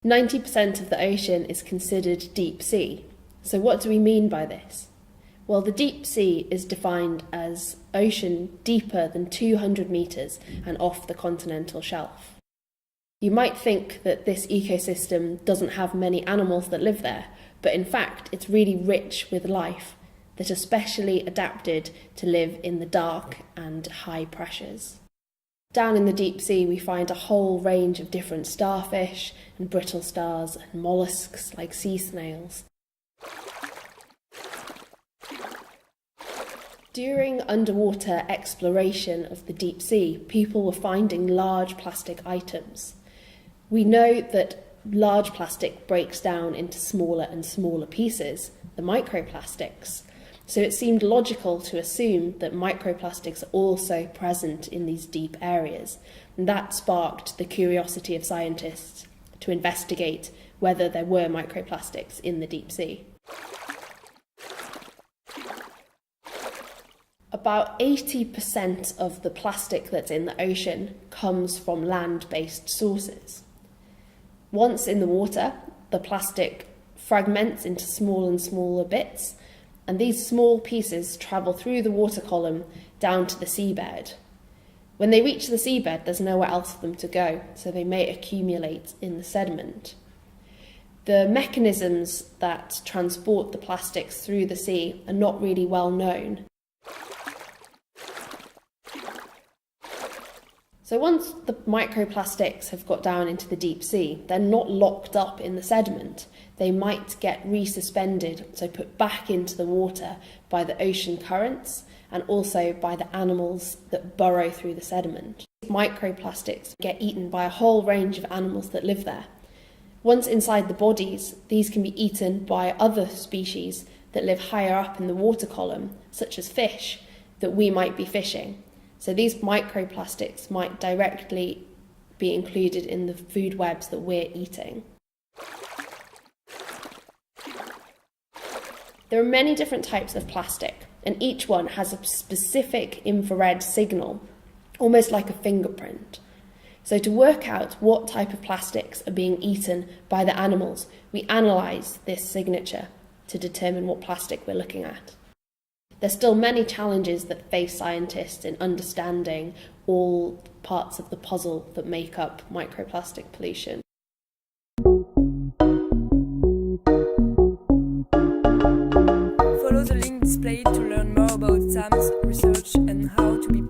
90% of the ocean is considered deep sea. So what do we mean by this? Well, the deep sea is defined as ocean deeper than 200 metres and off the continental shelf. You might think that this ecosystem doesn't have many animals that live there, but in fact it's really rich with life that are specially adapted to live in the dark and high pressures. Down in the deep sea we find a whole range of different starfish and brittle stars and mollusks like sea snails. During underwater exploration of the deep sea, people were finding large plastic items. We know that large plastic breaks down into smaller and smaller pieces, the microplastics. So it seemed logical to assume that microplastics are also present in these deep areas. And that sparked the curiosity of scientists to investigate whether there were microplastics in the deep sea. About 80% of the plastic that's in the ocean comes from land-based sources. Once in the water, the plastic fragments into smaller and smaller bits, and these small pieces travel through the water column down to the seabed. When they reach the seabed, there's nowhere else for them to go, so they may accumulate in the sediment. The mechanisms that transport the plastics through the sea are not really well known. So once the microplastics have got down into the deep sea, they're not locked up in the sediment. They might get resuspended, so put back into the water by the ocean currents and also by the animals that burrow through the sediment. Microplastics get eaten by a whole range of animals that live there. Once inside the bodies, these can be eaten by other species that live higher up in the water column, such as fish that we might be fishing. So these microplastics might directly be included in the food webs that we're eating. There are many different types of plastic, and each one has a specific infrared signal, almost like a fingerprint. So to work out what type of plastics are being eaten by the animals, we analyse this signature to determine what plastic we're looking at. There's still many challenges that face scientists in understanding all parts of the puzzle that make up microplastic pollution. Follow the link displayed to learn more about Sam's research and how to be